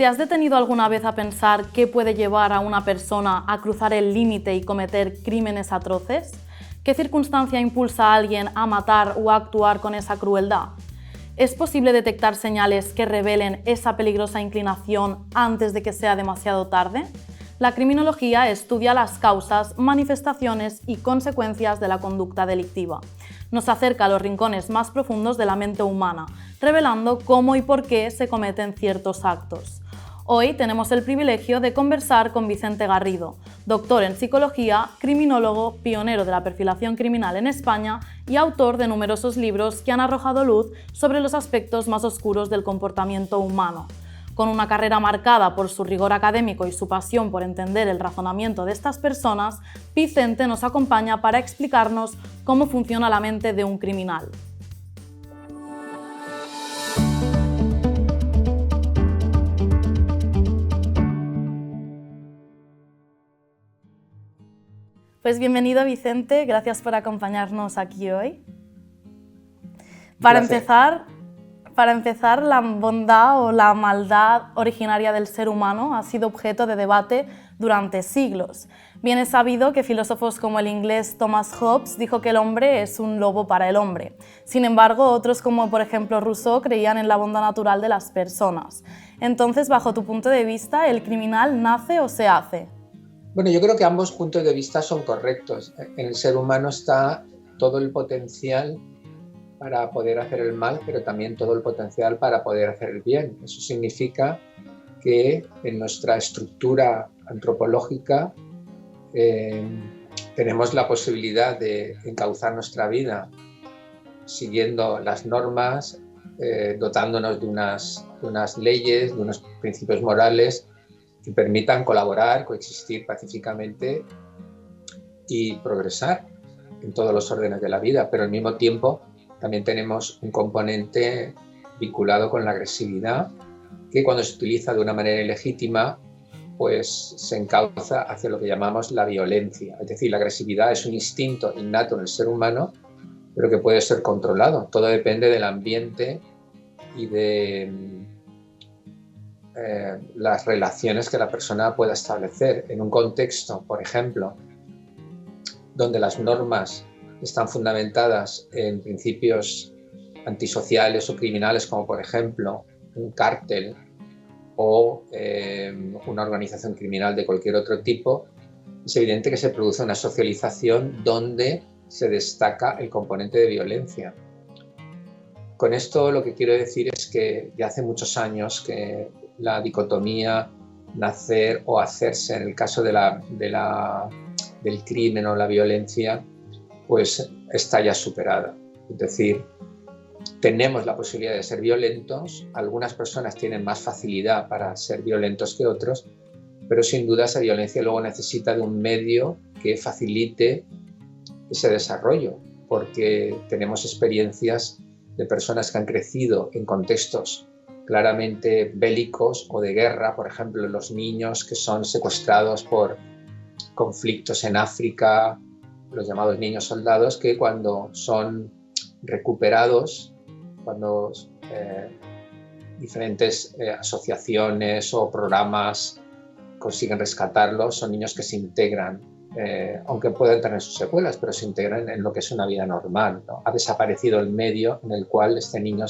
¿Te has detenido alguna vez a pensar qué puede llevar a una persona a cruzar el límite y cometer crímenes atroces? ¿Qué circunstancia impulsa a alguien a matar o a actuar con esa crueldad? ¿Es posible detectar señales que revelen esa peligrosa inclinación antes de que sea demasiado tarde? La criminología estudia las causas, manifestaciones y consecuencias de la conducta delictiva. Nos acerca a los rincones más profundos de la mente humana, revelando cómo y por qué se cometen ciertos actos. Hoy tenemos el privilegio de conversar con Vicente Garrido, doctor en psicología, criminólogo, pionero de la perfilación criminal en España y autor de numerosos libros que han arrojado luz sobre los aspectos más oscuros del comportamiento humano. Con una carrera marcada por su rigor académico y su pasión por entender el razonamiento de estas personas, Vicente nos acompaña para explicarnos cómo funciona la mente de un criminal. Pues bienvenido, Vicente, gracias por acompañarnos aquí hoy. Para empezar, la bondad o la maldad originaria del ser humano ha sido objeto de debate durante siglos. Bien es sabido que filósofos como el inglés Thomas Hobbes dijo que el hombre es un lobo para el hombre. Sin embargo, otros como por ejemplo Rousseau creían en la bondad natural de las personas. Entonces, bajo tu punto de vista, ¿el criminal nace o se hace? Bueno, yo creo que ambos puntos de vista son correctos. En el ser humano está todo el potencial para poder hacer el mal, pero también todo el potencial para poder hacer el bien. Eso significa que en nuestra estructura antropológica tenemos la posibilidad de encauzar nuestra vida siguiendo las normas, dotándonos de unas leyes, de unos principios morales que permitan colaborar, coexistir pacíficamente y progresar en todos los órdenes de la vida, pero al mismo tiempo también tenemos un componente vinculado con la agresividad que cuando se utiliza de una manera ilegítima pues se encauza hacia lo que llamamos la violencia. Es decir, la agresividad es un instinto innato en el ser humano, pero que puede ser controlado. Todo depende del ambiente y de las relaciones que la persona pueda establecer. En un contexto, por ejemplo, donde las normas están fundamentadas en principios antisociales o criminales, como por ejemplo un cártel o una organización criminal de cualquier otro tipo, es evidente que se produce una socialización donde se destaca el componente de violencia. Con esto lo que quiero decir es que ya hace muchos años que la dicotomía nacer o hacerse en el caso del crimen o la violencia pues está ya superada. Es decir, tenemos la posibilidad de ser violentos, algunas personas tienen más facilidad para ser violentos que otros, pero sin duda esa violencia luego necesita de un medio que facilite ese desarrollo, porque tenemos experiencias de personas que han crecido en contextos claramente bélicos o de guerra, por ejemplo, los niños que son secuestrados por conflictos en África, los llamados niños soldados, que cuando son recuperados, cuando diferentes asociaciones o programas consiguen rescatarlos, son niños que se integran, aunque puedan tener sus secuelas, pero se integran en lo que es una vida normal, ¿no? Ha desaparecido el medio en el cual este niño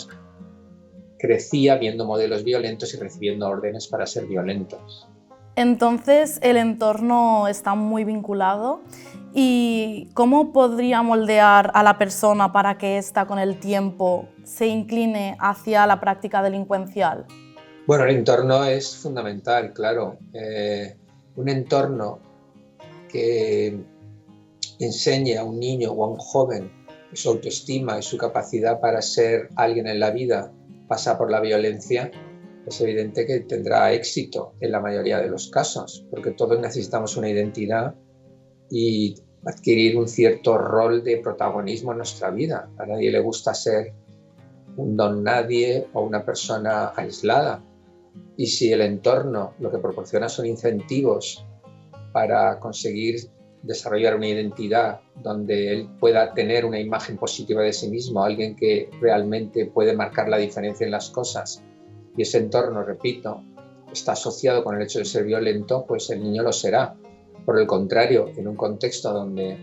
crecía viendo modelos violentos y recibiendo órdenes para ser violentos. Entonces, el entorno está muy vinculado. ¿Y cómo podría moldear a la persona para que ésta, con el tiempo, se incline hacia la práctica delincuencial? Bueno, el entorno es fundamental, claro. Un entorno que enseñe a un niño o a un joven su autoestima y su capacidad para ser alguien en la vida pasa por la violencia, es evidente que tendrá éxito en la mayoría de los casos, porque todos necesitamos una identidad y adquirir un cierto rol de protagonismo en nuestra vida. A nadie le gusta ser un don nadie o una persona aislada. Y si el entorno lo que proporciona son incentivos para conseguir desarrollar una identidad donde él pueda tener una imagen positiva de sí mismo, alguien que realmente puede marcar la diferencia en las cosas, y ese entorno, repito, está asociado con el hecho de ser violento, pues el niño lo será. Por el contrario, en un contexto donde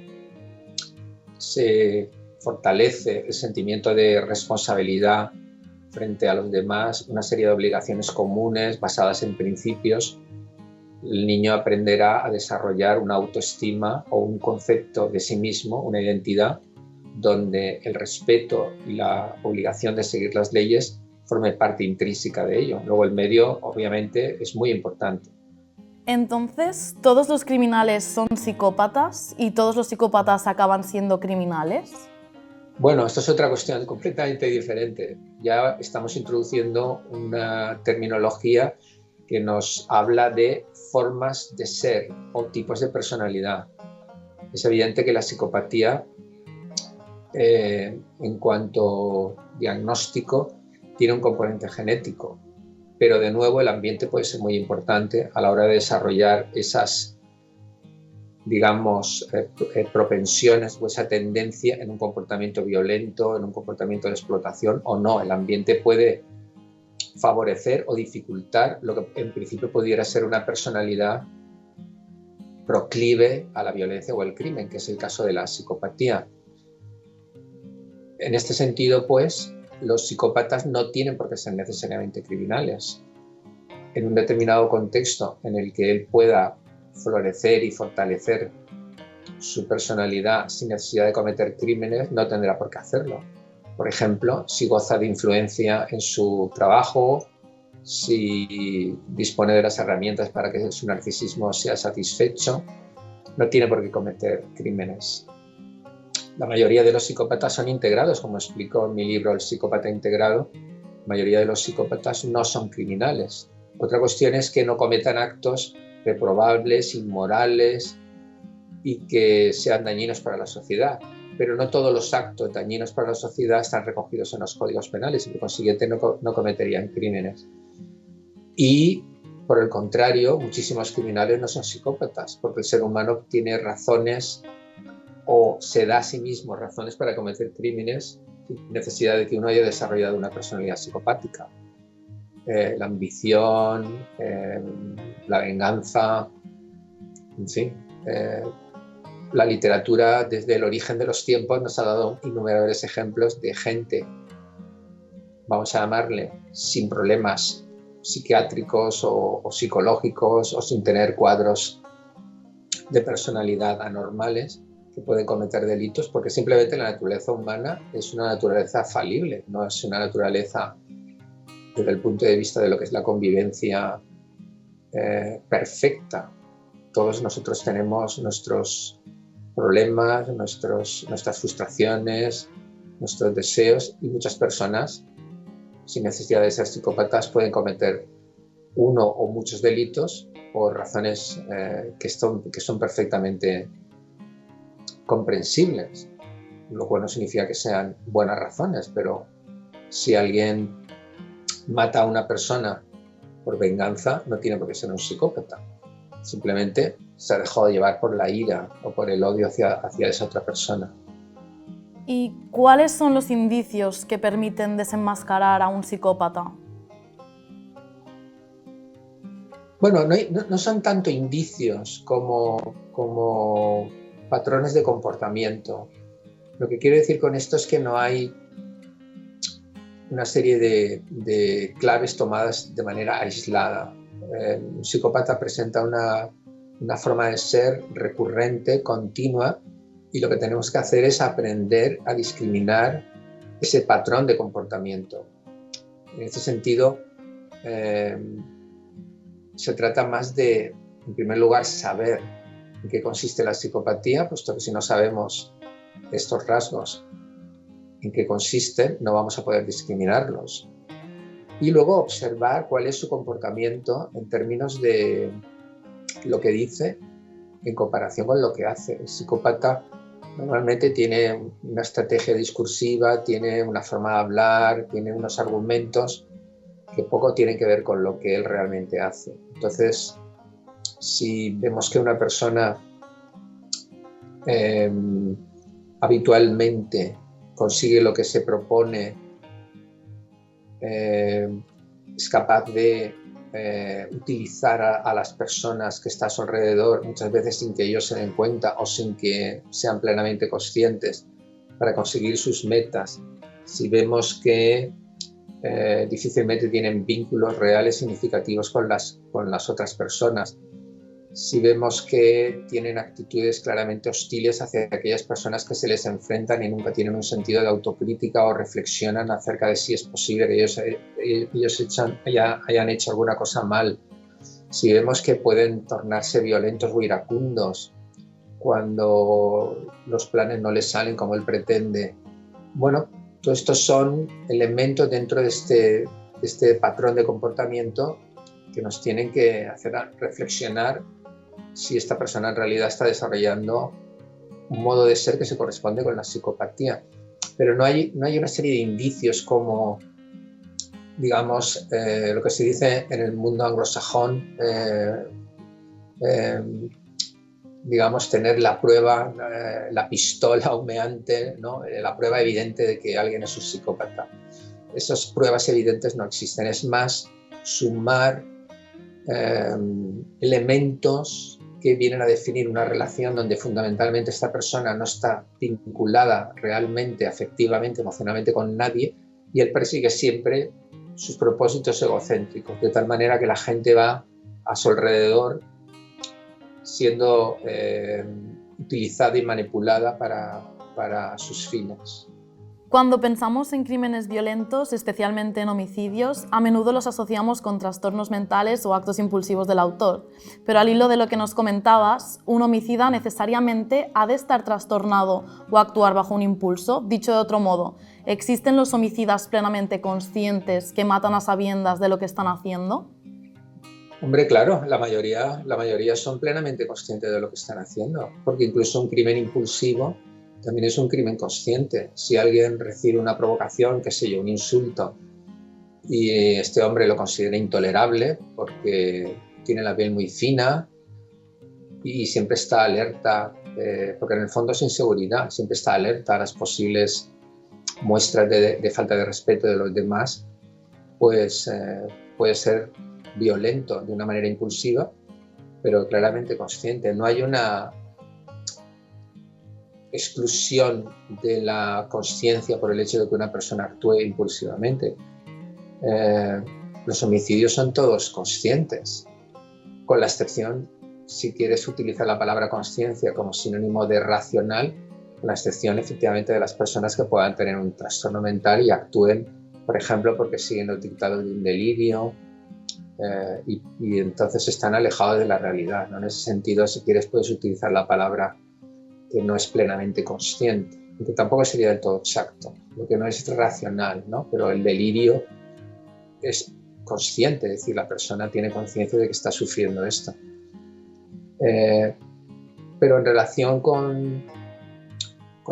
se fortalece el sentimiento de responsabilidad frente a los demás, una serie de obligaciones comunes basadas en principios, el niño aprenderá a desarrollar una autoestima o un concepto de sí mismo, una identidad, donde el respeto y la obligación de seguir las leyes forme parte intrínseca de ello. Luego el medio, obviamente, es muy importante. Entonces, ¿todos los criminales son psicópatas y todos los psicópatas acaban siendo criminales? Bueno, esto es otra cuestión completamente diferente. Ya estamos introduciendo una terminología que nos habla de formas de ser o tipos de personalidad. Es evidente que la psicopatía, en cuanto diagnóstico, tiene un componente genético, pero de nuevo el ambiente puede ser muy importante a la hora de desarrollar esas, digamos, propensiones o esa tendencia en un comportamiento violento, en un comportamiento de explotación o no. El ambiente puede favorecer o dificultar lo que en principio pudiera ser una personalidad proclive a la violencia o al crimen, que es el caso de la psicopatía. En este sentido, pues, los psicópatas no tienen por qué ser necesariamente criminales. En un determinado contexto en el que él pueda florecer y fortalecer su personalidad sin necesidad de cometer crímenes, no tendrá por qué hacerlo. Por ejemplo, si goza de influencia en su trabajo, si dispone de las herramientas para que su narcisismo sea satisfecho, no tiene por qué cometer crímenes. La mayoría de los psicópatas son integrados, como explico en mi libro El psicópata integrado. La mayoría de los psicópatas no son criminales. Otra cuestión es que no cometan actos reprobables, inmorales y que sean dañinos para la sociedad. Pero no todos los actos dañinos para la sociedad están recogidos en los códigos penales y por consiguiente no cometerían crímenes. Y por el contrario, muchísimos criminales no son psicópatas, porque el ser humano tiene razones o se da a sí mismo razones para cometer crímenes sin necesidad de que uno haya desarrollado una personalidad psicopática. La ambición, la venganza, en fin. La literatura desde el origen de los tiempos nos ha dado innumerables ejemplos de gente, vamos a llamarle, sin problemas psiquiátricos o psicológicos o sin tener cuadros de personalidad anormales, que pueden cometer delitos porque simplemente la naturaleza humana es una naturaleza falible, no es una naturaleza desde el punto de vista de lo que es la convivencia perfecta. Todos nosotros tenemos nuestros problemas, nuestras frustraciones, nuestros deseos y muchas personas, sin necesidad de ser psicópatas, pueden cometer uno o muchos delitos por razones que son perfectamente comprensibles, lo cual no significa que sean buenas razones, pero si alguien mata a una persona por venganza, no tiene por qué ser un psicópata. Simplemente se ha dejado llevar por la ira o por el odio hacia esa otra persona. ¿Y cuáles son los indicios que permiten desenmascarar a un psicópata? Bueno, no son tanto indicios como patrones de comportamiento. Lo que quiero decir con esto es que no hay una serie de claves tomadas de manera aislada. Un psicópata presenta una forma de ser recurrente, continua, y lo que tenemos que hacer es aprender a discriminar ese patrón de comportamiento. En este sentido, se trata más de, en primer lugar, saber en qué consiste la psicopatía, puesto que si no sabemos estos rasgos en qué consisten, no vamos a poder discriminarlos. Y luego observar cuál es su comportamiento en términos de lo que dice en comparación con lo que hace. El psicópata normalmente tiene una estrategia discursiva, tiene una forma de hablar, tiene unos argumentos que poco tienen que ver con lo que él realmente hace. Entonces, si vemos que una persona habitualmente consigue lo que se propone, es capaz de utilizar a las personas que están a su alrededor, muchas veces sin que ellos se den cuenta o sin que sean plenamente conscientes, para conseguir sus metas. Si vemos que difícilmente tienen vínculos reales significativos con las otras personas, si vemos que tienen actitudes claramente hostiles hacia aquellas personas que se les enfrentan y nunca tienen un sentido de autocrítica o reflexionan acerca de si es posible que ellos hayan hecho alguna cosa mal, si vemos que pueden tornarse violentos o iracundos cuando los planes no les salen como él pretende. Bueno, todos estos son elementos dentro de este patrón de comportamiento que nos tienen que hacer reflexionar si esta persona en realidad está desarrollando un modo de ser que se corresponde con la psicopatía. Pero no hay una serie de indicios como, digamos, lo que se dice en el mundo anglosajón, digamos, tener la prueba, la pistola humeante, ¿no? La prueba evidente de que alguien es un psicópata. Esas pruebas evidentes no existen. Es más, sumar elementos que vienen a definir una relación donde fundamentalmente esta persona no está vinculada realmente, afectivamente, emocionalmente con nadie, y él persigue siempre sus propósitos egocéntricos, de tal manera que la gente va a su alrededor siendo utilizada y manipulada para sus fines. Cuando pensamos en crímenes violentos, especialmente en homicidios, a menudo los asociamos con trastornos mentales o actos impulsivos del autor. Pero al hilo de lo que nos comentabas, un homicida necesariamente ha de estar trastornado o actuar bajo un impulso. Dicho de otro modo, ¿existen los homicidas plenamente conscientes que matan a sabiendas de lo que están haciendo? Hombre, claro, la mayoría son plenamente conscientes de lo que están haciendo, porque incluso un crimen impulsivo también es un crimen consciente. Si alguien recibe una provocación, qué sé yo, un insulto, y este hombre lo considera intolerable porque tiene la piel muy fina y siempre está alerta, porque en el fondo es inseguridad, siempre está alerta a las posibles muestras de falta de respeto de los demás, pues puede ser violento de una manera impulsiva, pero claramente consciente. No hay una exclusión de la consciencia por el hecho de que una persona actúe impulsivamente. Los homicidios son todos conscientes, con la excepción, si quieres utilizar la palabra conciencia como sinónimo de racional, con la excepción efectivamente de las personas que puedan tener un trastorno mental y actúen, por ejemplo, porque siguen los dictados de un delirio, y entonces están alejados de la realidad, ¿no? En ese sentido, si quieres, puedes utilizar la palabra que no es plenamente consciente, que tampoco sería del todo exacto, lo que no es racional, ¿no? Pero el delirio es consciente, es decir, la persona tiene conciencia de que está sufriendo esto. Pero en relación con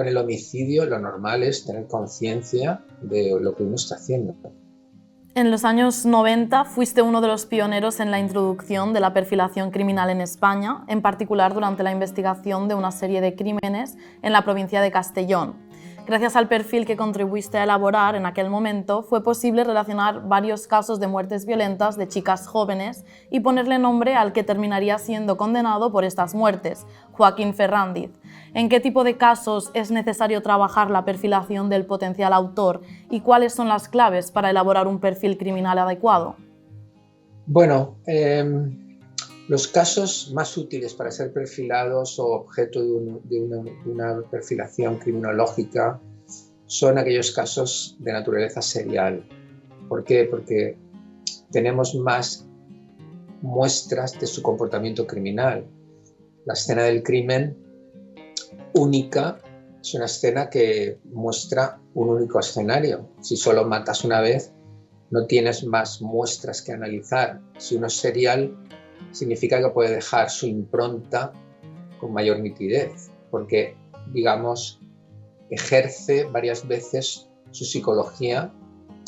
el homicidio, lo normal es tener conciencia de lo que uno está haciendo. En los años 90 fuiste uno de los pioneros en la introducción de la perfilación criminal en España, en particular durante la investigación de una serie de crímenes en la provincia de Castellón. Gracias al perfil que contribuiste a elaborar en aquel momento, fue posible relacionar varios casos de muertes violentas de chicas jóvenes y ponerle nombre al que terminaría siendo condenado por estas muertes, Joaquín Ferrandiz. ¿En qué tipo de casos es necesario trabajar la perfilación del potencial autor y cuáles son las claves para elaborar un perfil criminal adecuado? Bueno, los casos más útiles para ser perfilados o objeto de una perfilación criminológica son aquellos casos de naturaleza serial. ¿Por qué? Porque tenemos más muestras de su comportamiento criminal. La escena del crimen única es una escena que muestra un único escenario. Si solo matas una vez, no tienes más muestras que analizar. Si uno es serial, significa que puede dejar su impronta con mayor nitidez, porque, digamos, ejerce varias veces su psicología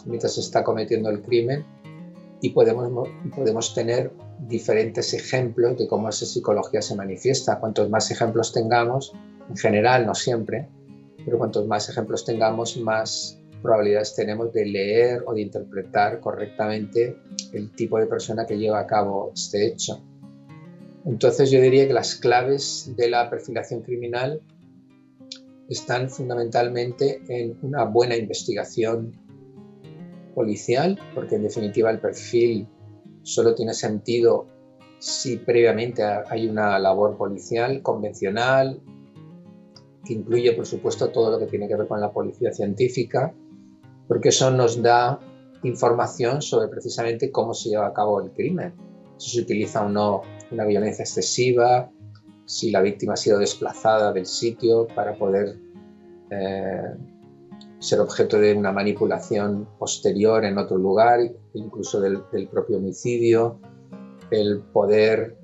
mientras está cometiendo el crimen y podemos tener diferentes ejemplos de cómo esa psicología se manifiesta. Cuantos más ejemplos tengamos, en general, no siempre, pero cuantos más ejemplos tengamos, más probabilidades tenemos de leer o de interpretar correctamente el tipo de persona que lleva a cabo este hecho. Entonces yo diría que las claves de la perfilación criminal están fundamentalmente en una buena investigación policial, porque en definitiva el perfil solo tiene sentido si previamente hay una labor policial convencional, que incluye por supuesto todo lo que tiene que ver con la policía científica, porque eso nos da información sobre precisamente cómo se lleva a cabo el crimen, si se utiliza o no una violencia excesiva, si la víctima ha sido desplazada del sitio para poder ser objeto de una manipulación posterior en otro lugar, incluso del propio homicidio, el poder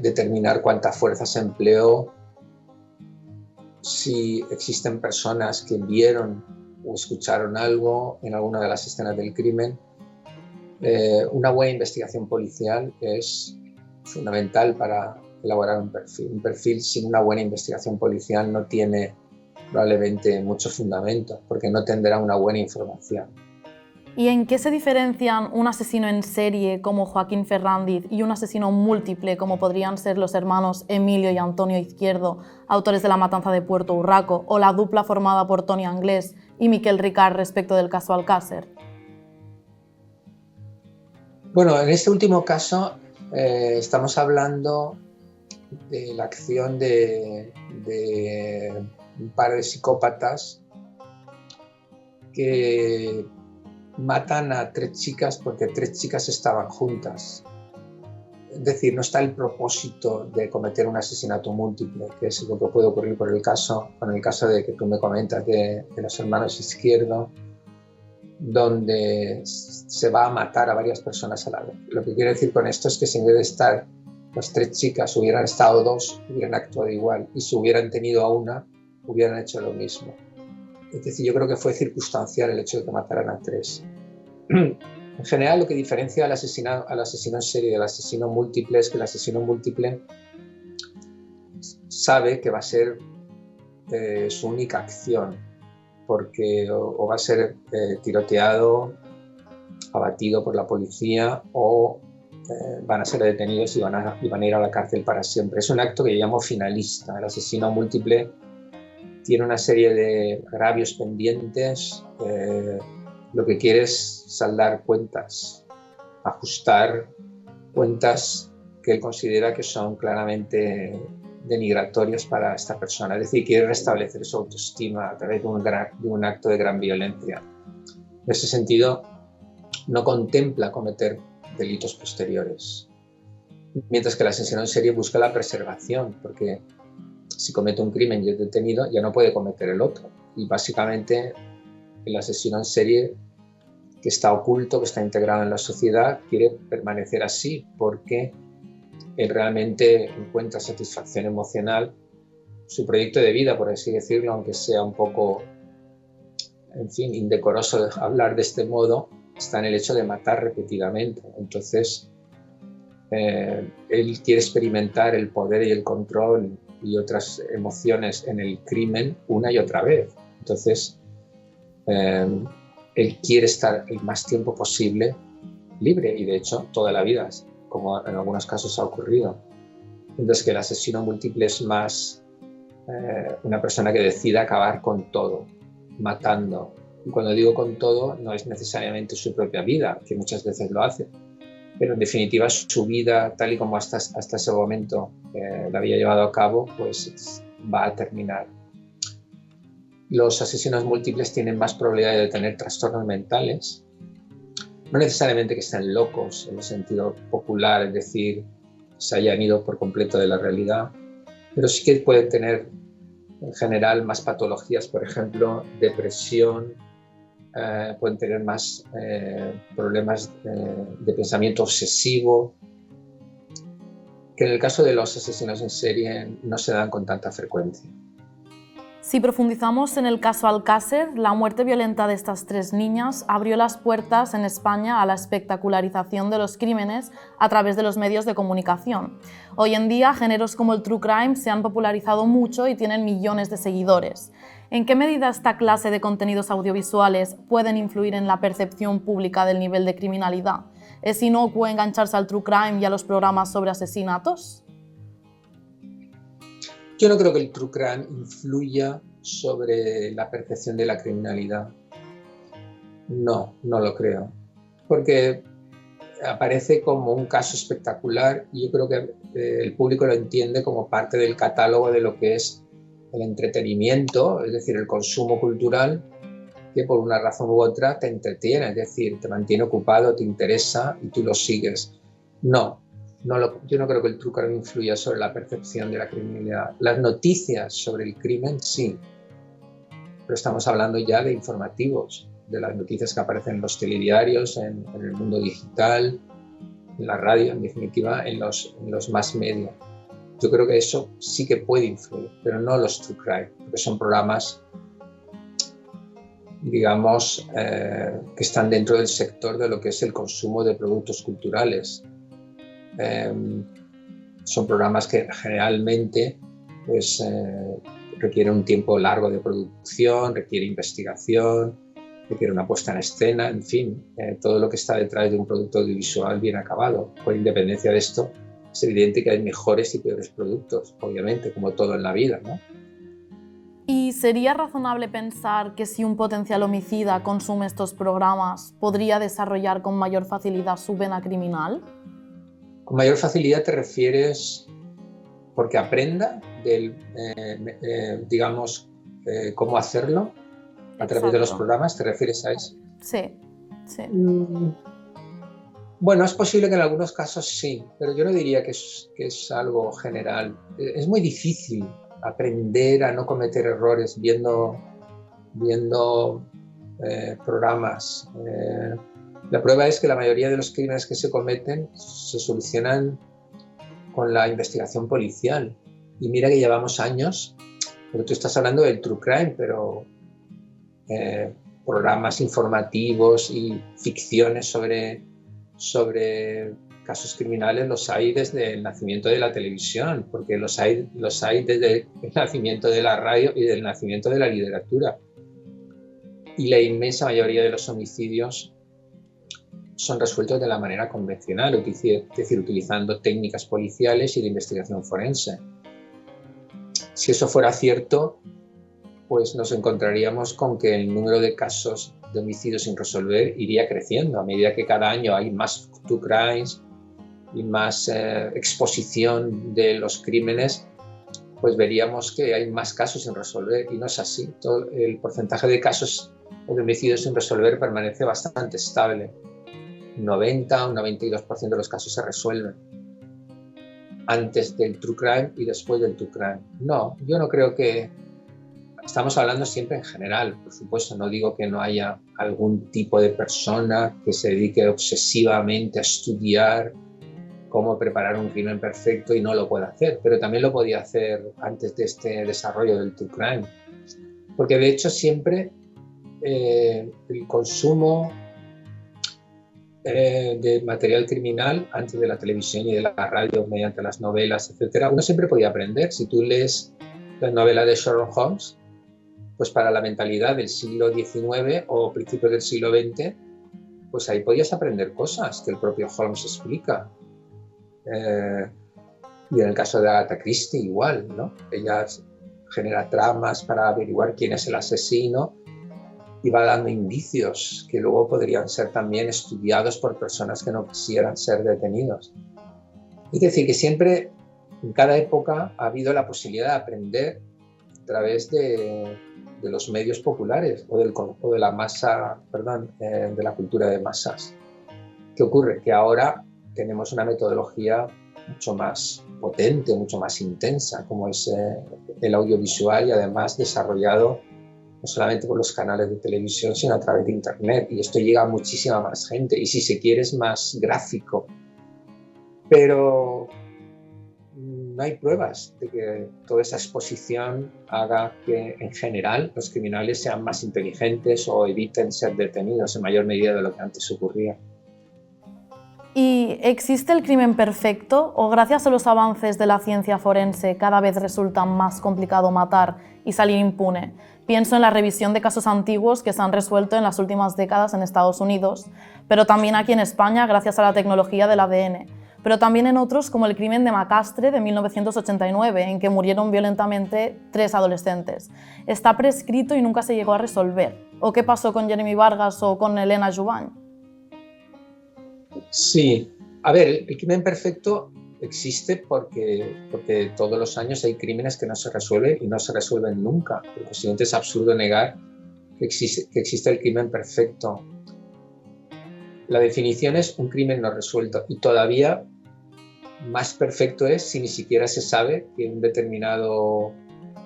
determinar cuánta fuerza se empleó, si existen personas que vieron o escucharon algo en alguna de las escenas del crimen. Una buena investigación policial es fundamental para elaborar un perfil. Un perfil sin una buena investigación policial no tiene probablemente mucho fundamento, porque no tendrá una buena información. ¿Y en qué se diferencian un asesino en serie como Joaquín Ferrandiz y un asesino múltiple como podrían ser los hermanos Emilio y Antonio Izquierdo, autores de la matanza de Puerto Urraco, o la dupla formada por Toni Anglès y Miquel Ricard respecto del caso Alcácer? Bueno, en este último caso estamos hablando de la acción de un par de psicópatas que matan a 3 chicas porque 3 chicas estaban juntas. Es decir, no está el propósito de cometer un asesinato múltiple, que es lo que puede ocurrir con el caso de que tú me comentas de los hermanos Izquierdo, donde se va a matar a varias personas a la vez. Lo que quiero decir con esto es que si en vez de estar las 3 chicas hubieran estado 2, hubieran actuado igual, y si hubieran tenido a una, hubieran hecho lo mismo. Es decir, yo creo que fue circunstancial el hecho de que mataran a 3. En general, lo que diferencia al asesino en serie del asesino múltiple es que el asesino múltiple sabe que va a ser su única acción, porque o va a ser tiroteado, abatido por la policía, o van a ser detenidos y van a ir a la cárcel para siempre. Es un acto que yo llamo finalista. El asesino múltiple tiene una serie de agravios pendientes, lo que quiere es saldar cuentas, ajustar cuentas que él considera que son claramente denigratorias para esta persona. Es decir, quiere restablecer su autoestima a través de un acto de gran violencia. En ese sentido, no contempla cometer delitos posteriores. Mientras que el asesino en serie busca la preservación, porque si comete un crimen y es detenido, ya no puede cometer el otro. Y básicamente el asesino en serie, que está oculto, que está integrado en la sociedad, quiere permanecer así porque él realmente encuentra satisfacción emocional. Su proyecto de vida, por así decirlo, aunque sea un poco, en fin, indecoroso hablar de este modo, está en el hecho de matar repetidamente. Entonces, él quiere experimentar el poder y el control y otras emociones en el crimen una y otra vez. Entonces, él quiere estar el más tiempo posible libre, y de hecho toda la vida, como en algunos casos ha ocurrido. Mientras que el asesino múltiple es más una persona que decide acabar con todo, matando. Y cuando digo con todo, no es necesariamente su propia vida, que muchas veces lo hace, pero en definitiva su vida, tal y como hasta ese momento la había llevado a cabo, pues va a terminar. Los asesinos múltiples tienen más probabilidad de tener trastornos mentales, no necesariamente que estén locos en el sentido popular, es decir, se hayan ido por completo de la realidad, pero sí que pueden tener en general más patologías, por ejemplo, depresión, pueden tener más problemas de pensamiento obsesivo, que en el caso de los asesinos en serie no se dan con tanta frecuencia. Si profundizamos en el caso Alcácer, la muerte violenta de estas 3 niñas abrió las puertas en España a la espectacularización de los crímenes a través de los medios de comunicación. Hoy en día, géneros como el true crime se han popularizado mucho y tienen millones de seguidores. ¿En qué medida esta clase de contenidos audiovisuales pueden influir en la percepción pública del nivel de criminalidad? ¿Es inocuo engancharse al true crime y a los programas sobre asesinatos? Yo no creo que el true crime influya sobre la percepción de la criminalidad. No, no lo creo. Porque aparece como un caso espectacular y yo creo que el público lo entiende como parte del catálogo de lo que es el entretenimiento, es decir, el consumo cultural, que por una razón u otra te entretiene, es decir, te mantiene ocupado, te interesa y tú lo sigues. No. Yo no creo que el true crime influya sobre la percepción de la criminalidad. Las noticias sobre el crimen, sí, pero estamos hablando ya de informativos, de las noticias que aparecen en los telediarios, en el mundo digital, en la radio, en definitiva, en los mass media. Yo creo que eso sí que puede influir, pero no los true crime, porque son programas, digamos, que están dentro del sector de lo que es el consumo de productos culturales. Son programas que generalmente pues, requieren un tiempo largo de producción, requiere investigación, requiere una puesta en escena, en fin, todo lo que está detrás de un producto audiovisual bien acabado. Por independencia de esto, es evidente que hay mejores y peores productos, obviamente, como todo en la vida, ¿no? ¿Y sería razonable pensar que si un potencial homicida consume estos programas, podría desarrollar con mayor facilidad su vena criminal? Con mayor facilidad te refieres porque aprenda digamos, cómo hacerlo a través de los programas, ¿te refieres a eso? Sí, sí. Bueno, es posible que en algunos casos sí, pero yo no diría que es algo general. Es muy difícil aprender a no cometer errores viendo programas. La prueba es que la mayoría de los crímenes que se cometen se solucionan con la investigación policial. Y mira que llevamos años, porque tú estás hablando del true crime, pero programas informativos y ficciones sobre casos criminales los hay desde el nacimiento de la televisión, porque los hay desde el nacimiento de la radio y del nacimiento de la literatura. Y la inmensa mayoría de los homicidios son resueltos de la manera convencional, es decir, utilizando técnicas policiales y de investigación forense. Si eso fuera cierto, pues nos encontraríamos con que el número de casos de homicidios sin resolver iría creciendo. A medida que cada año hay más true crimes y más exposición de los crímenes, pues veríamos que hay más casos sin resolver y no es así. El porcentaje de casos de homicidios sin resolver permanece bastante estable. Un 90 o un 92% de los casos se resuelven antes del true crime y después del true crime. No, yo no creo que... Estamos hablando siempre en general, por supuesto, no digo que no haya algún tipo de persona que se dedique obsesivamente a estudiar cómo preparar un crimen perfecto y no lo pueda hacer, pero también lo podía hacer antes de este desarrollo del true crime. Porque de hecho siempre el consumo de material criminal antes de la televisión y de la radio, mediante las novelas, etcétera, uno siempre podía aprender. Si tú lees la novela de Sherlock Holmes, pues para la mentalidad del siglo XIX o principios del siglo XX, pues ahí podías aprender cosas que el propio Holmes explica. Y en el caso de Agatha Christie igual, ¿no? Ella genera tramas para averiguar quién es el asesino y va dando indicios que luego podrían ser también estudiados por personas que no quisieran ser detenidos. Es decir, que siempre, en cada época, ha habido la posibilidad de aprender a través de los medios populares o de la masa, de la cultura de masas. ¿Qué ocurre? Que ahora tenemos una metodología mucho más potente, mucho más intensa, como es el audiovisual y además desarrollado no solamente por los canales de televisión, sino a través de Internet. Y esto llega a muchísima más gente y si se quiere es más gráfico. Pero no hay pruebas de que toda esa exposición haga que en general los criminales sean más inteligentes o eviten ser detenidos en mayor medida de lo que antes ocurría. ¿Y existe el crimen perfecto o gracias a los avances de la ciencia forense cada vez resulta más complicado matar y salir impune? Pienso en la revisión de casos antiguos que se han resuelto en las últimas décadas en Estados Unidos, pero también aquí en España gracias a la tecnología del ADN, pero también en otros como el crimen de Macastre de 1989, en que murieron violentamente 3 adolescentes. Está prescrito y nunca se llegó a resolver. ¿O qué pasó con Jeremy Vargas o con Elena Jubany? Sí, a ver, el crimen perfecto existe porque todos los años hay crímenes que no se resuelven y no se resuelven nunca. Por consiguiente, es absurdo negar que existe el crimen perfecto. La definición es un crimen no resuelto y todavía más perfecto es si ni siquiera se sabe que un determinado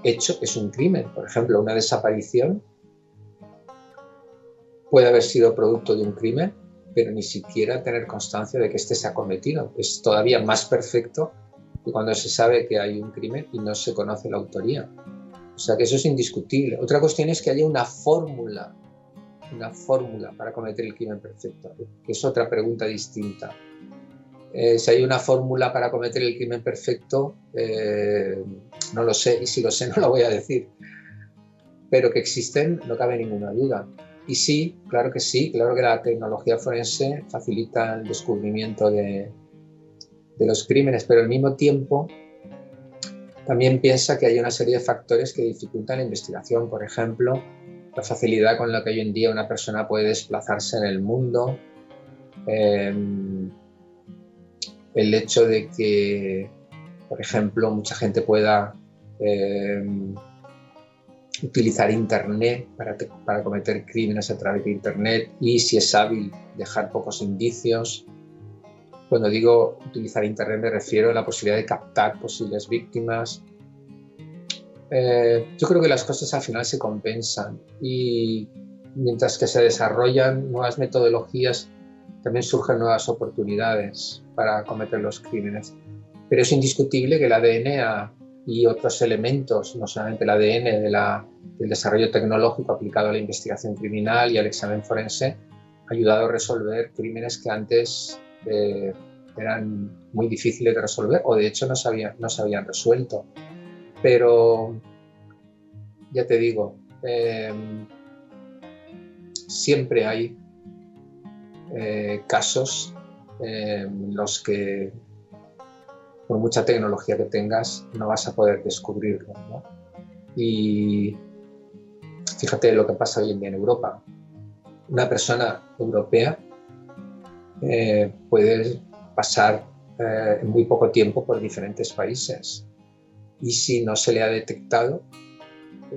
hecho es un crimen. Por ejemplo, una desaparición puede haber sido producto de un crimen, pero ni siquiera tener constancia de que éste se ha cometido. Es todavía más perfecto que cuando se sabe que hay un crimen y no se conoce la autoría. O sea que eso es indiscutible. Otra cuestión es que haya una fórmula para cometer el crimen perfecto, que es otra pregunta distinta. Si hay una fórmula para cometer el crimen perfecto, no lo sé, y si lo sé no lo voy a decir. Pero que existen, no cabe ninguna duda. Y sí, claro que la tecnología forense facilita el descubrimiento de los crímenes, pero al mismo tiempo también piensa que hay una serie de factores que dificultan la investigación. Por ejemplo, la facilidad con la que hoy en día una persona puede desplazarse en el mundo, el hecho de que, por ejemplo, mucha gente pueda utilizar Internet para cometer crímenes a través de Internet y, si es hábil, dejar pocos indicios. Cuando digo utilizar Internet me refiero a la posibilidad de captar posibles víctimas. Yo creo que las cosas al final se compensan y mientras que se desarrollan nuevas metodologías, también surgen nuevas oportunidades para cometer los crímenes. Pero es indiscutible que el ADN y otros elementos, no solamente el ADN del desarrollo tecnológico aplicado a la investigación criminal y al examen forense, ha ayudado a resolver crímenes que antes eran muy difíciles de resolver o de hecho no se habían resuelto. Pero ya te digo, siempre hay casos en los que por mucha tecnología que tengas no vas a poder descubrirlo, ¿no? Y fíjate lo que pasa hoy en día en Europa. Una persona europea puede pasar en muy poco tiempo por diferentes países y si no se le ha detectado,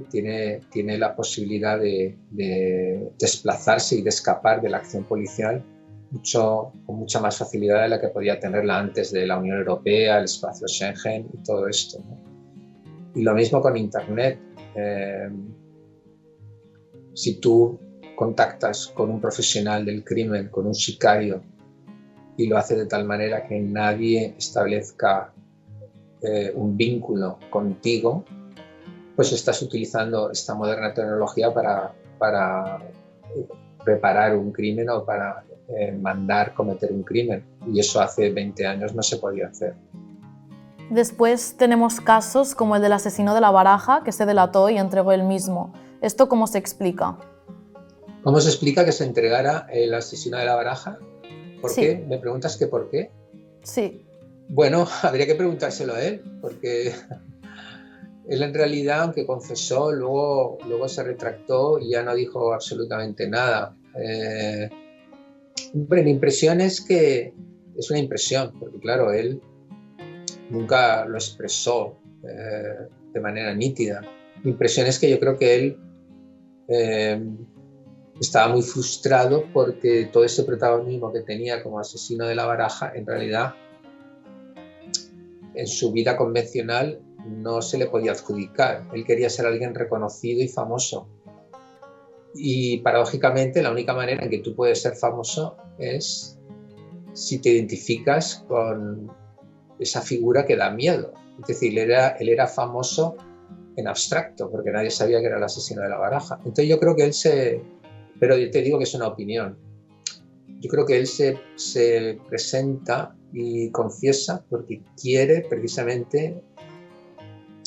tiene la posibilidad de desplazarse y de escapar de la acción policial con mucha más facilidad de la que podía tenerla antes de la Unión Europea, el espacio Schengen y todo esto, ¿no? Y lo mismo con Internet. Si tú contactas con un profesional del crimen, con un sicario, y lo hace de tal manera que nadie establezca un vínculo contigo, pues estás utilizando esta moderna tecnología para preparar un crimen o para mandar cometer un crimen. Y eso hace 20 años no se podía hacer. Después tenemos casos como el del asesino de La Baraja, que se delató y entregó él mismo. ¿Esto cómo se explica? ¿Cómo se explica que se entregara el asesino de La Baraja? ¿Por qué? ¿Me preguntas que por qué? Sí. Bueno, habría que preguntárselo a él, porque él en realidad, aunque confesó, luego se retractó y ya no dijo absolutamente nada. Hombre, mi impresión es que es una impresión, porque claro, él nunca lo expresó de manera nítida. Mi impresión es que yo creo que él estaba muy frustrado porque todo ese protagonismo que tenía como asesino de La Baraja, en realidad, en su vida convencional no se le podía adjudicar. Él quería ser alguien reconocido y famoso. Y paradójicamente la única manera en que tú puedes ser famoso es si te identificas con esa figura que da miedo. Es decir, él era famoso en abstracto, porque nadie sabía que era el asesino de La Baraja. Entonces yo creo que pero te digo que es una opinión, yo creo que él se presenta y confiesa porque quiere precisamente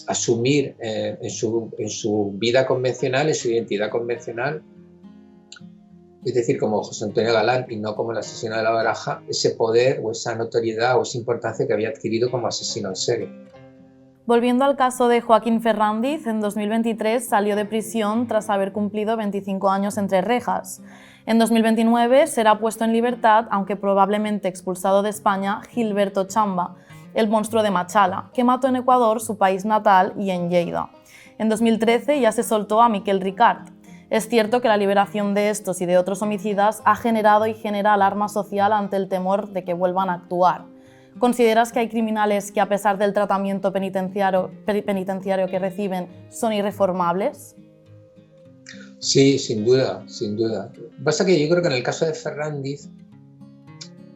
asumir en su vida convencional, en su identidad convencional, es decir, como José Antonio Galán y no como el asesino de La Baraja, ese poder o esa notoriedad o esa importancia que había adquirido como asesino en serie. Volviendo al caso de Joaquín Ferrandiz, en 2023 salió de prisión tras haber cumplido 25 años entre rejas. En 2029 será puesto en libertad, aunque probablemente expulsado de España, Gilberto Chamba, el monstruo de Machala, que mató en Ecuador, su país natal, y en Lleida. En 2013 ya se soltó a Miquel Ricart. Es cierto que la liberación de estos y de otros homicidas ha generado y genera alarma social ante el temor de que vuelvan a actuar. ¿Consideras que hay criminales que, a pesar del tratamiento penitenciario que reciben, son irreformables? Sí, sin duda, sin duda. Lo que pasa es que yo creo que en el caso de Ferrandiz,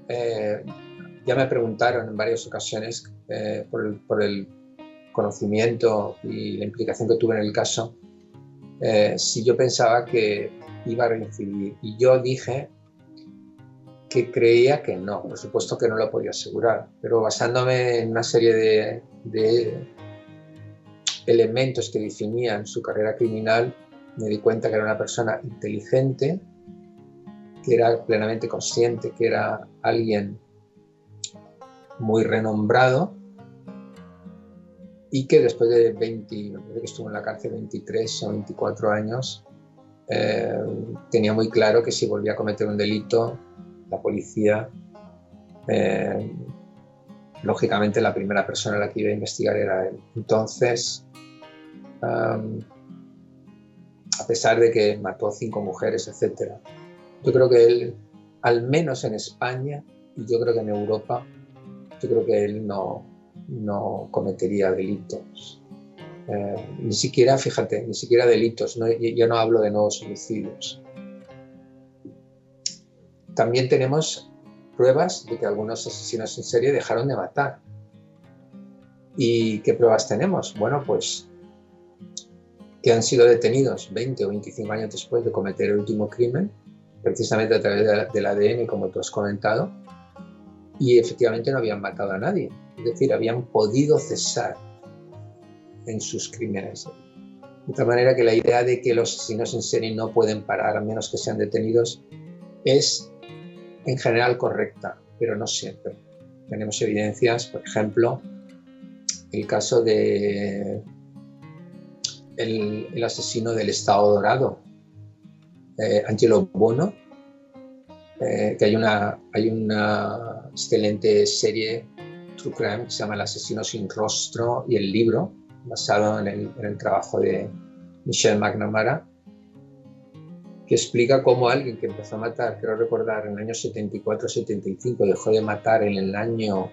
ya me preguntaron en varias ocasiones por el conocimiento y la implicación que tuve en el caso, si yo pensaba que iba a reincidir. Y yo dije que creía que no, por supuesto que no lo podía asegurar, pero basándome en una serie de elementos que definían su carrera criminal, me di cuenta que era una persona inteligente, que era plenamente consciente que era alguien muy renombrado y que después de me parece que estuvo en la cárcel 23 o 24 años, tenía muy claro que si volvía a cometer un delito, la policía, lógicamente la primera persona a la que iba a investigar era él. Entonces, a pesar de que mató 5 mujeres, etc., yo creo que él, al menos en España, y yo creo que en Europa, yo creo que él no cometería delitos. Ni siquiera, fíjate, ni siquiera delitos. Yo no hablo de nuevos homicidios. También tenemos pruebas de que algunos asesinos en serie dejaron de matar. ¿Y qué pruebas tenemos? Bueno, pues que han sido detenidos 20 o 25 años después de cometer el último crimen, precisamente a través del ADN, como tú has comentado, y efectivamente no habían matado a nadie. Es decir, habían podido cesar en sus crímenes. De tal manera que la idea de que los asesinos en serie no pueden parar a menos que sean detenidos es en general correcta, pero no siempre. Tenemos evidencias, por ejemplo, el caso de el asesino del Estado Dorado, Angelo Buono, que hay una excelente serie True Crime que se llama El asesino sin rostro, y el libro, basado en el trabajo de Michelle McNamara, que explica cómo alguien que empezó a matar, quiero recordar, en el año 74-75, dejó de matar en el año,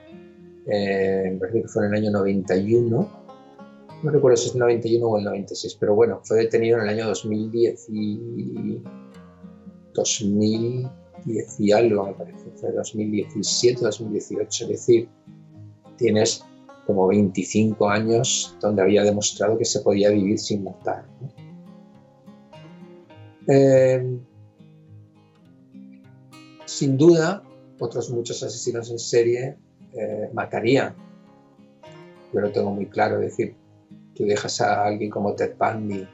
me parece que fue en el año 91, no recuerdo si es el 91 o el 96, pero bueno, fue detenido en el año 2010 y algo, me parece, fue 2017-2018, es decir, tienes como 25 años donde había demostrado que se podía vivir sin matar, ¿no? Sin duda, otros muchos asesinos en serie matarían. Yo lo tengo muy claro, es decir, tú dejas a alguien como Ted Bundy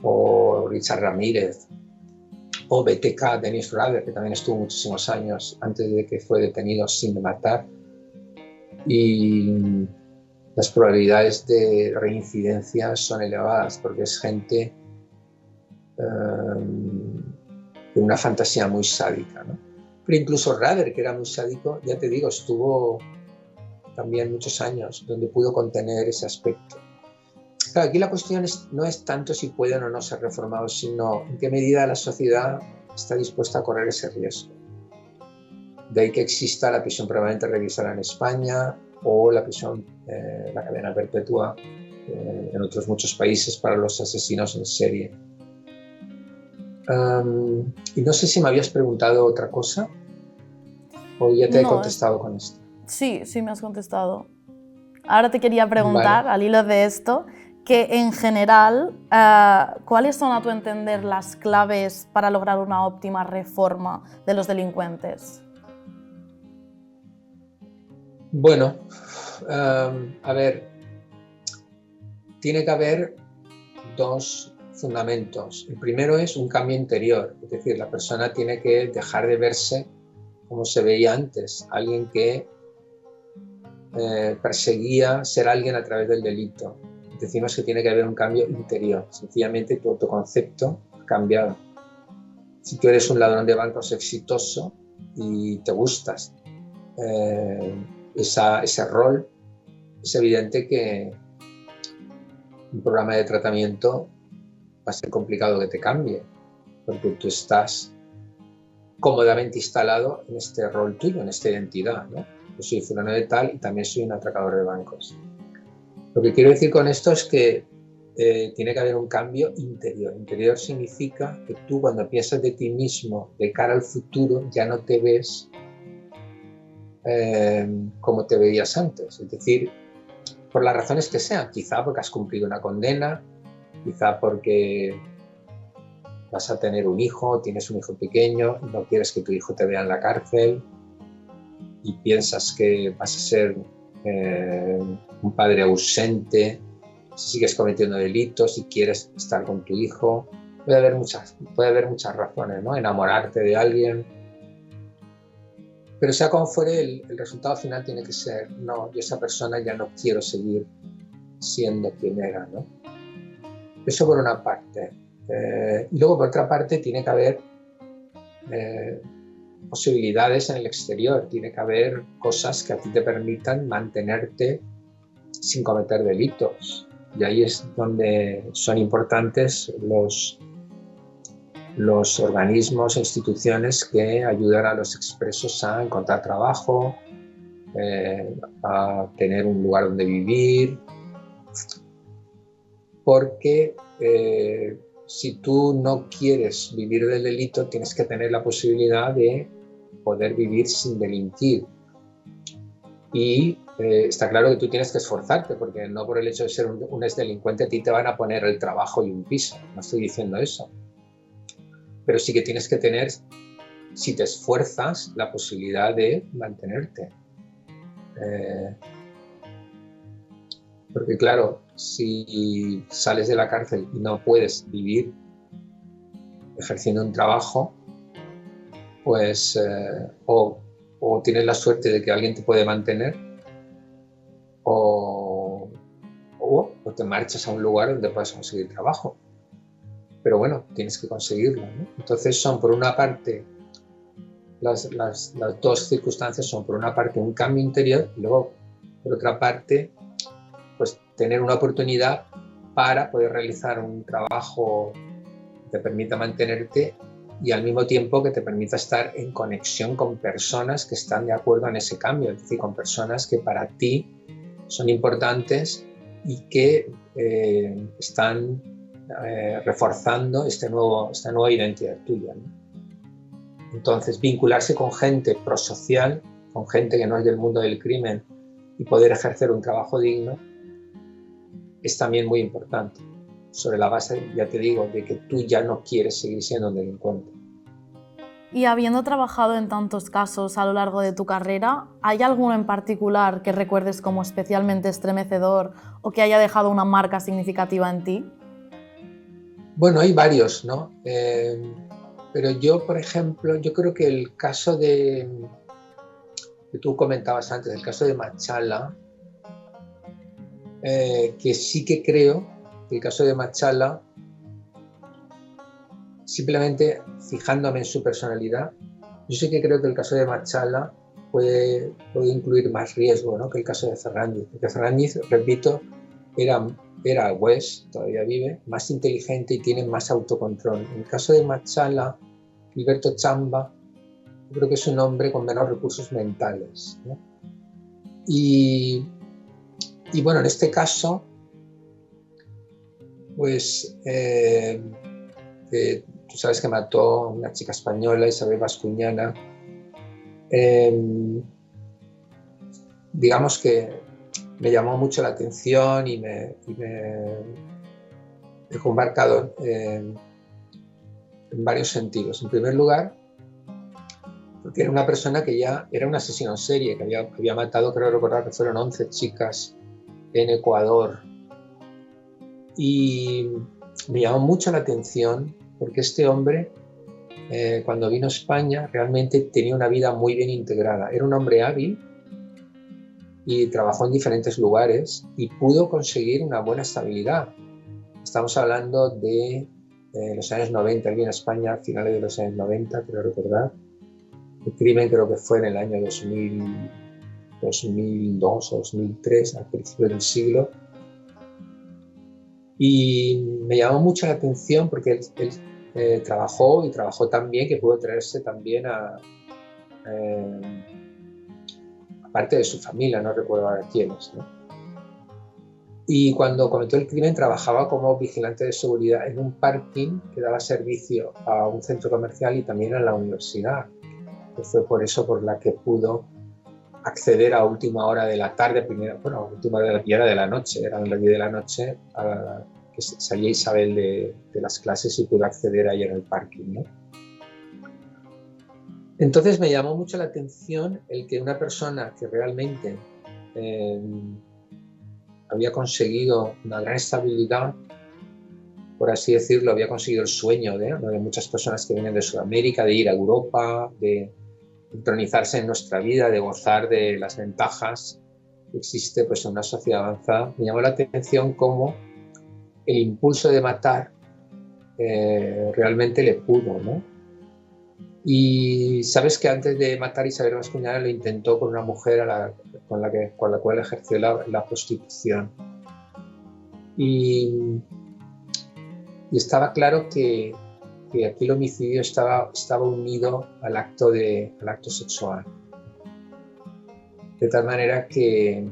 o Richard Ramírez o BTK, Dennis Rader, que también estuvo muchísimos años antes de que fue detenido sin matar, y las probabilidades de reincidencia son elevadas porque es gente con una fantasía muy sádica, ¿no? Pero incluso Rader, que era muy sádico, ya te digo, estuvo también muchos años donde pudo contener ese aspecto. Claro, aquí la cuestión no es tanto si pueden o no ser reformados, sino en qué medida la sociedad está dispuesta a correr ese riesgo. De ahí que exista la prisión permanente revisada en España o la prisión, la cadena perpetua en otros muchos países para los asesinos en serie. Y no sé si me habías preguntado otra cosa o ya te he contestado con esto. Sí, me has contestado. Ahora te quería preguntar, Vale. al hilo de esto, que en general, ¿cuáles son a tu entender las claves para lograr una óptima reforma de los delincuentes? Bueno, a ver, tiene que haber dos fundamentos. El primero es un cambio interior, es decir, la persona tiene que dejar de verse como se veía antes, alguien que perseguía ser alguien a través del delito. Decimos que tiene que haber un cambio interior, sencillamente tu autoconcepto ha cambiado. Si tú eres un ladrón de bancos exitoso y te gustas ese rol, es evidente que un programa de tratamiento va a ser complicado que te cambie, porque tú estás cómodamente instalado en este rol tuyo, en esta identidad, ¿no? Yo soy fulano de tal y también soy un atracador de bancos. Lo que quiero decir con esto es que tiene que haber un cambio interior. Interior significa que tú, cuando piensas de ti mismo de cara al futuro, ya no te ves como te veías antes. Es decir, por las razones que sean, quizá porque has cumplido una condena, quizá porque vas a tener un hijo, tienes un hijo pequeño, no quieres que tu hijo te vea en la cárcel y piensas que vas a ser un padre ausente, si sigues cometiendo delitos y quieres estar con tu hijo. Puede haber muchas razones, ¿no? Enamorarte de alguien. Pero sea como fuere, el resultado final tiene que ser, no, yo esa persona ya no quiero seguir siendo quien era, ¿no? Eso por una parte. Y luego por otra parte tiene que haber posibilidades en el exterior, tiene que haber cosas que a ti te permitan mantenerte sin cometer delitos. Y ahí es donde son importantes los organismos e instituciones que ayudan a los expresos a encontrar trabajo, a tener un lugar donde vivir, porque si tú no quieres vivir del delito, tienes que tener la posibilidad de poder vivir sin delinquir. Y está claro que tú tienes que esforzarte, porque no por el hecho de ser un exdelincuente a ti te van a poner el trabajo y un piso. No estoy diciendo eso. Pero sí que tienes que tener, si te esfuerzas, la posibilidad de mantenerte. Porque claro, si sales de la cárcel y no puedes vivir ejerciendo un trabajo, pues o tienes la suerte de que alguien te puede mantener o te marchas a un lugar donde puedas conseguir trabajo. Pero bueno, tienes que conseguirlo, ¿no? Entonces son, por una parte, las dos circunstancias son, por una parte, un cambio interior y luego, por otra parte, pues tener una oportunidad para poder realizar un trabajo que te permita mantenerte y al mismo tiempo que te permita estar en conexión con personas que están de acuerdo en ese cambio, es decir, con personas que para ti son importantes y que están reforzando esta nueva identidad tuya, ¿no? Entonces, vincularse con gente prosocial, con gente que no es del mundo del crimen y poder ejercer un trabajo digno es también muy importante, sobre la base, ya te digo, de que tú ya no quieres seguir siendo un delincuente. Y habiendo trabajado en tantos casos a lo largo de tu carrera, ¿hay alguno en particular que recuerdes como especialmente estremecedor o que haya dejado una marca significativa en ti? Bueno, hay varios, ¿no? Pero yo, por ejemplo, yo creo que el caso que tú comentabas antes, el caso de Machala, que sí que creo que el caso de Machala, simplemente fijándome en su personalidad, yo sí que creo que el caso de Machala puede incluir más riesgo, ¿no?, que el caso de Fernández. Porque Fernández, repito, era West, todavía vive, más inteligente y tiene más autocontrol. En el caso de Machala, Gilberto Chamba, yo creo que es un hombre con menos recursos mentales, ¿no? Y bueno, en este caso, pues tú sabes que mató a una chica española, Isabel Bascuñana. Digamos que me llamó mucho la atención y me dejó marcado en varios sentidos. En primer lugar, porque era una persona que ya era un asesino en serie, que había matado, creo recordar que fueron 11 chicas en Ecuador. Y me llamó mucho la atención porque este hombre, cuando vino a España, realmente tenía una vida muy bien integrada. Era un hombre hábil y trabajó en diferentes lugares y pudo conseguir una buena estabilidad. Estamos hablando de los años 90, él vino a España a finales de los años 90, creo recordar. El crimen creo que fue en el año 2002 o 2003, al principio del siglo. Y me llamó mucho la atención porque él trabajó tan bien que pudo traerse también parte de su familia, no recuerdo ahora quiénes, ¿no? Y cuando cometió el crimen trabajaba como vigilante de seguridad en un parking que daba servicio a un centro comercial y también a la universidad. Que fue por eso por la que pudo acceder a última hora de la tarde, última hora de la noche, eran las 10 de la noche, que salía Isabel de las clases y pudo acceder ahí en el parking, ¿no? Entonces me llamó mucho la atención el que una persona que realmente había conseguido una gran estabilidad, por así decirlo, había conseguido el sueño de muchas personas que vienen de Sudamérica, de ir a Europa, de entronizarse en nuestra vida, de gozar de las ventajas que existe pues, en una sociedad avanzada. Me llamó la atención cómo el impulso de matar realmente le pudo, ¿no? Y sabes que antes de matar a Isabel Bascuñana lo intentó con una mujer con la cual ejerció la prostitución. Y estaba claro que aquí el homicidio estaba unido al acto sexual. De tal manera que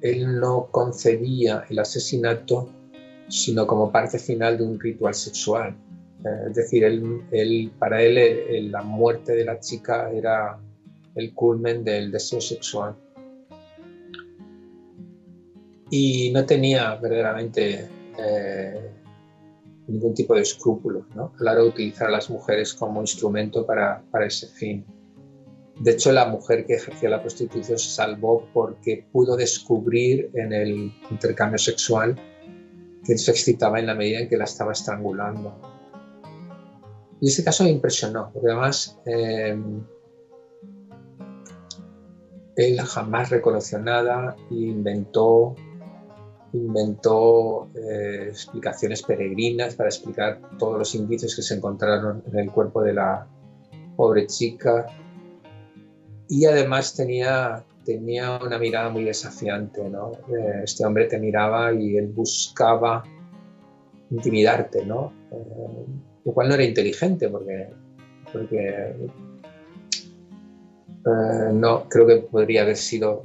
él no concebía el asesinato sino como parte final de un ritual sexual. Es decir, para él la muerte de la chica era el culmen del deseo sexual. Y no tenía verdaderamente ningún tipo de escrúpulos, ¿no? A la hora de utilizar a las mujeres como instrumento para ese fin. De hecho, la mujer que ejercía la prostitución se salvó porque pudo descubrir en el intercambio sexual que él se excitaba en la medida en que la estaba estrangulando. Y ese caso me impresionó, porque además él jamás reconoció nada e inventó explicaciones peregrinas para explicar todos los indicios que se encontraron en el cuerpo de la pobre chica. Y además tenía una mirada muy desafiante, ¿no? Este hombre te miraba y él buscaba intimidarte, ¿no? Lo cual no era inteligente porque no, creo que podría haber sido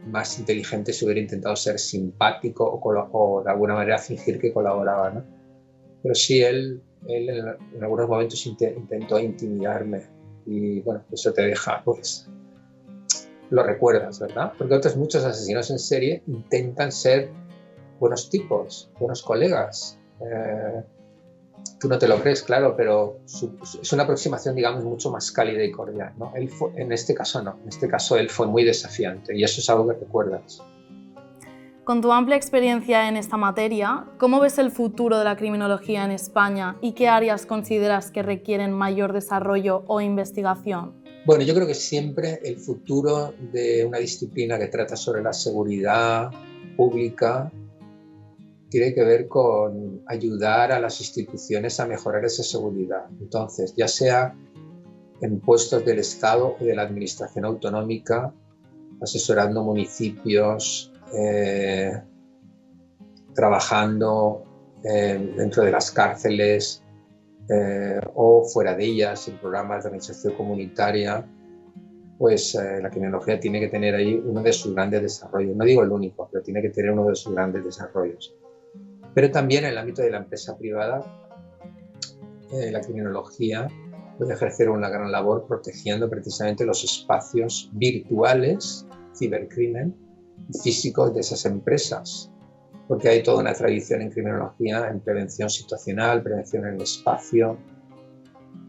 más inteligente si hubiera intentado ser simpático o de alguna manera fingir que colaboraba, ¿no? Pero sí, él en algunos momentos intentó intimidarme y bueno, eso te deja, pues, lo recuerdas, ¿verdad? Porque otros muchos asesinos en serie intentan ser buenos tipos, buenos colegas. Tú no te lo crees, claro, pero es una aproximación, digamos, mucho más cálida y cordial, ¿no? En este caso no, en este caso él fue muy desafiante y eso es algo que recuerdas. Con tu amplia experiencia en esta materia, ¿cómo ves el futuro de la criminología en España y qué áreas consideras que requieren mayor desarrollo o investigación? Bueno, yo creo que siempre el futuro de una disciplina que trata sobre la seguridad pública tiene que ver con ayudar a las instituciones a mejorar esa seguridad. Entonces, ya sea en puestos del Estado o de la Administración autonómica, asesorando municipios, trabajando dentro de las cárceles o fuera de ellas, en programas de reinserción comunitaria, pues la criminología tiene que tener ahí uno de sus grandes desarrollos. No digo el único, pero tiene que tener uno de sus grandes desarrollos. Pero también en el ámbito de la empresa privada, la criminología puede ejercer una gran labor protegiendo precisamente los espacios virtuales, cibercrimen, físicos de esas empresas, porque hay toda una tradición en criminología en prevención situacional, prevención en el espacio,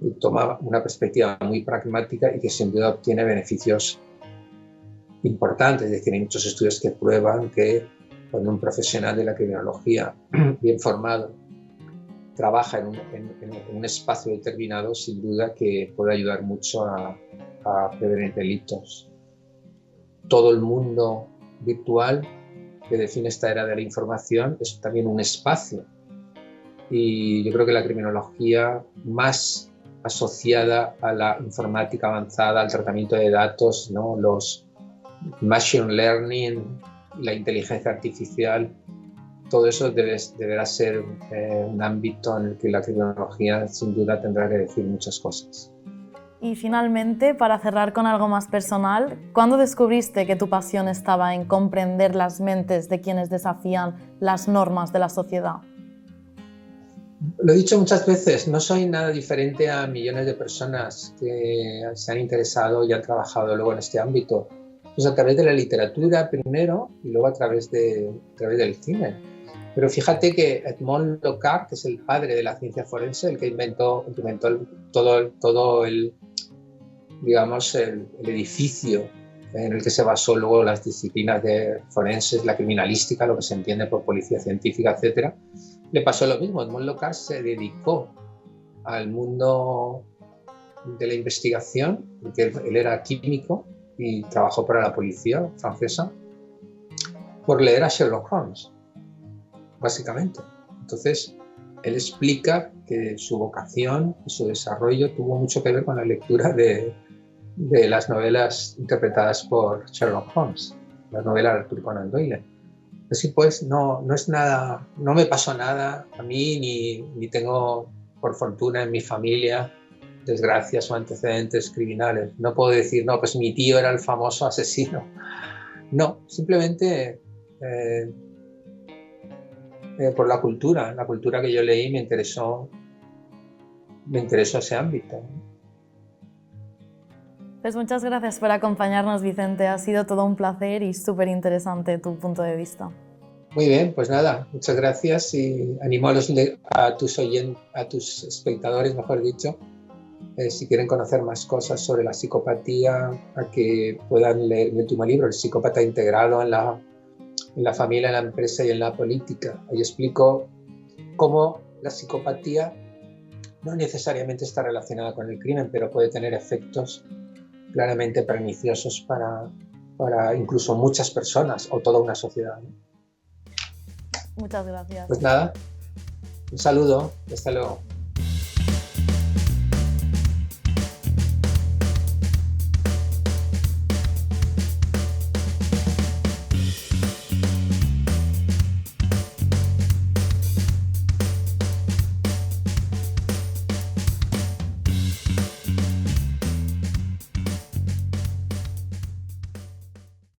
y toma una perspectiva muy pragmática y que sin duda obtiene beneficios importantes. Es decir, hay muchos estudios que prueban que cuando un profesional de la criminología bien formado trabaja en un espacio determinado, sin duda que puede ayudar mucho a prevenir delitos. Todo el mundo virtual que define esta era de la información es también un espacio, y yo creo que la criminología más asociada a la informática avanzada, al tratamiento de datos, ¿no? Los machine learning, la inteligencia artificial, todo eso deberá ser un ámbito en el que la criminología sin duda tendrá que decir muchas cosas. Y finalmente, para cerrar con algo más personal, ¿cuándo descubriste que tu pasión estaba en comprender las mentes de quienes desafían las normas de la sociedad? Lo he dicho muchas veces, no soy nada diferente a millones de personas que se han interesado y han trabajado luego en este ámbito. Pues a través de la literatura primero y luego a través del cine. Pero fíjate que Edmond Locard, que es el padre de la ciencia forense, el que inventó todo el edificio en el que se basó luego las disciplinas de forenses, la criminalística, lo que se entiende por policía científica, etc., le pasó lo mismo. Edmond Locard se dedicó al mundo de la investigación, porque él era químico y trabajó para la policía francesa, por leer a Sherlock Holmes, básicamente. Entonces, él explica que su vocación y su desarrollo tuvo mucho que ver con la lectura de las novelas interpretadas por Sherlock Holmes, las novelas de Arthur Conan Doyle. Así pues, no es nada, no me pasó nada a mí, ni tengo, por fortuna, en mi familia desgracias o antecedentes criminales. No puedo decir, no, pues mi tío era el famoso asesino. No, simplemente por la cultura que yo leí me interesó ese ámbito. Pues muchas gracias por acompañarnos, Vicente. Ha sido todo un placer y súper interesante tu punto de vista. Muy bien, pues nada, muchas gracias y animo a tus espectadores, mejor dicho, si quieren conocer más cosas sobre la psicopatía, a que puedan leer mi último libro, El psicópata integrado en la familia, en la empresa y en la política. Ahí explico cómo la psicopatía no necesariamente está relacionada con el crimen, pero puede tener efectos claramente perniciosos para incluso muchas personas o toda una sociedad, ¿no? Muchas gracias. Pues nada, un saludo, hasta luego.